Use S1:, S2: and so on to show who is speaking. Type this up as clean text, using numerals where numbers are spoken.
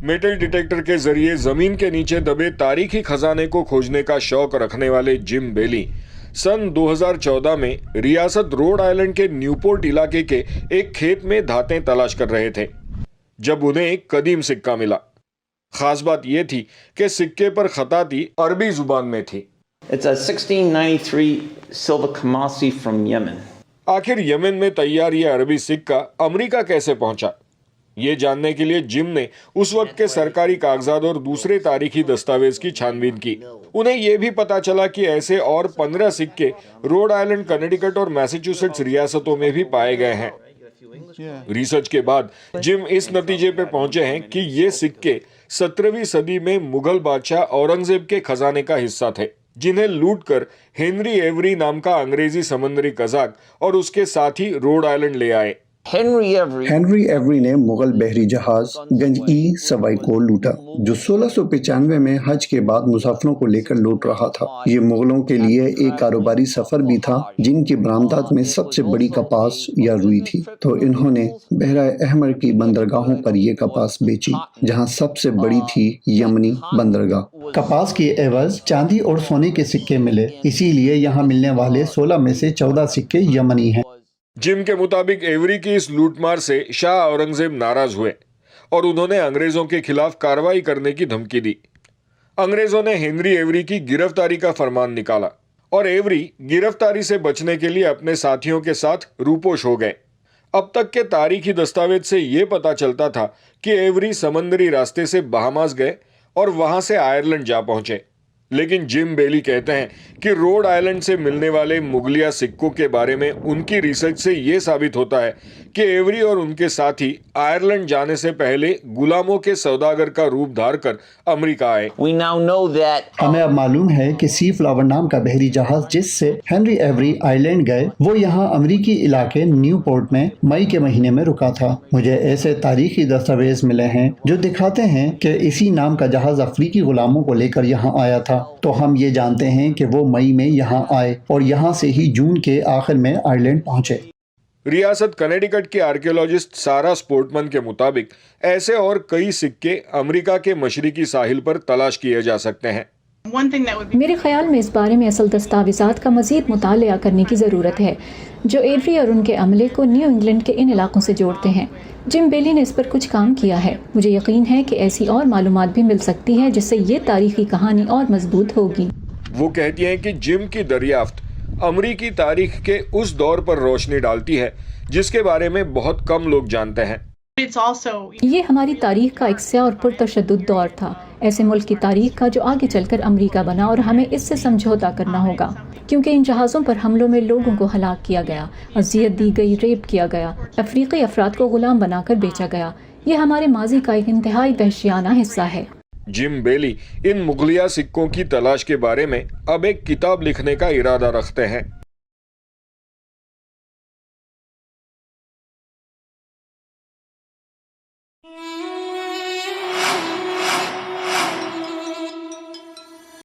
S1: Metal detector के जरिए जमीन के नीचे दबे तारीखी खजाने को खोजने का शौक रखने वाले जिम बेली सन 2014 में रियासत रोड आइलैंड के न्यूपोर्ट इलाके के एक खेत में धातें तलाश कर रहे थे जब उन्हें एक कदीम सिक्का मिला। खास बात यह थी कि सिक्के पर खताती अरबी जुबान में थी।
S2: It's a 1693 silver kamasi from Yemen.
S1: आखिर यमन में तैयार यह अरबी सिक्का अमेरिका कैसे पहुंचा, ये जानने के लिए जिम ने उस वक्त के सरकारी कागजात और दूसरे तारीखी दस्तावेज की छानबीन की। उन्हें यह भी पता चला कि ऐसे और 15 सिक्के रोड आइलैंड, कनेटिकट और मैसाचुसेट्स रियासतों में भी पाए गए हैं। रिसर्च के बाद जिम इस नतीजे पे पहुंचे हैं कि ये सिक्के 17वीं सदी में मुगल बादशाह औरंगजेब के खजाने का हिस्सा थे, जिन्हें लूटकर हेनरी एवरी नाम का अंग्रेजी समंदरी कज़ाक और उसके साथी रोड आइलैंड ले आए।
S3: हेनरी एवरी ने मुगल बहरी जहाज गंज-ई सवाई को लूटा, जो 1695 में हज के बाद मुसाफिरों को लेकर लौट रहा था। ये मुगलों के लिए एक कारोबारी सफर भी था, जिनकी बरामदात में सबसे बड़ी कपास या रुई थी। तो इन्होंने बहरा अहमर की बंदरगाहों पर ये कपास बेची, जहाँ सबसे बड़ी थी यमनी बंदरगाह। कपास के एवज चांदी और सोने के सिक्के मिले, इसीलिए यहाँ मिलने वाले 16 में से 14 सिक्के यमनी हैं।
S1: जिम के मुताबिक एवरी की इस लूटमार से शाह औरंगजेब नाराज हुए और उन्होंने अंग्रेजों के खिलाफ कार्रवाई करने की धमकी दी। अंग्रेजों ने हेनरी एवरी की गिरफ्तारी का फरमान निकाला और एवरी गिरफ्तारी से बचने के लिए अपने साथियों के साथ रूपोश हो गए। अब तक के तारीखी दस्तावेज से यह पता चलता था कि एवरी समंदरी रास्ते से बहामास गए और वहां से आयरलैंड जा पहुंचे। लेकिन जिम बेली कहते हैं कि रोड आइलैंड से मिलने वाले मुगलिया सिक्कों के बारे में उनकी रिसर्च से यह साबित होता है कि एवरी और उनके साथी आयरलैंड जाने से पहले गुलामों के सौदागर का रूप धार कर अमेरिका आए।
S3: हमें अब मालूम है कि सी फ्लावर नाम का बहरी जहाज जिससे हेनरी एवरी आइलैंड गए, वो यहाँ अमेरिकी इलाके न्यूपोर्ट में मई के महीने में रुका था। मुझे ऐसे तारीखी दस्तावेज मिले हैं जो दिखाते हैं कि इसी नाम का जहाज अफ्रीकी गुलामों को लेकर यहाँ आया था। तो हम ये जानते हैं कि वो मई में यहाँ आए और यहाँ से ही जून के आखिर में आयरलैंड पहुँचे।
S1: रियासत कनेटिकट के आर्कियोलॉजिस्ट सारा स्पोर्टमन के मुताबिक ऐसे और कई सिक्के अमेरिका के मशरिकी साहिल पर तलाश किए जा सकते हैं।
S4: मेरे ख्याल में इस बारे में असल दस्तावेज़ात का मज़ीद मुतालिया करने की ज़रूरत है, जो एवरी और उनके अमले को न्यू इंग्लैंड के इन इलाकों से जोड़ते हैं। जिम बेली ने इस पर कुछ काम किया है। मुझे यकीन है कि ऐसी और मालूमात भी मिल सकती है जिससे ये तारीखी कहानी और मजबूत होगी। वो
S1: कहती हैं कि जिम की दरियाफ्त अमरीकी तारीख के उस दौर पर रोशनी डालती है जिसके बारे में बहुत कम लोग जानते हैं।
S4: ये हमारी तारीख का एक स्या और पुरतशद्दुद दौर था, ऐसे मुल्क की तारीख का जो आगे चलकर अमेरिका बना, और हमें इससे समझौता करना होगा क्योंकि इन जहाज़ों पर हमलों में लोगों को हलाक किया गया, अजियत दी गई, रेप किया गया, अफ्रीकी अफराद को गुलाम बनाकर बेचा गया। ये हमारे माजी का एक इंतहाई वहशियाना हिस्सा है।
S1: जिम बेली इन मुगलिया सिक्कों की तलाश के बारे में अब एक किताब लिखने का इरादा रखते हैं।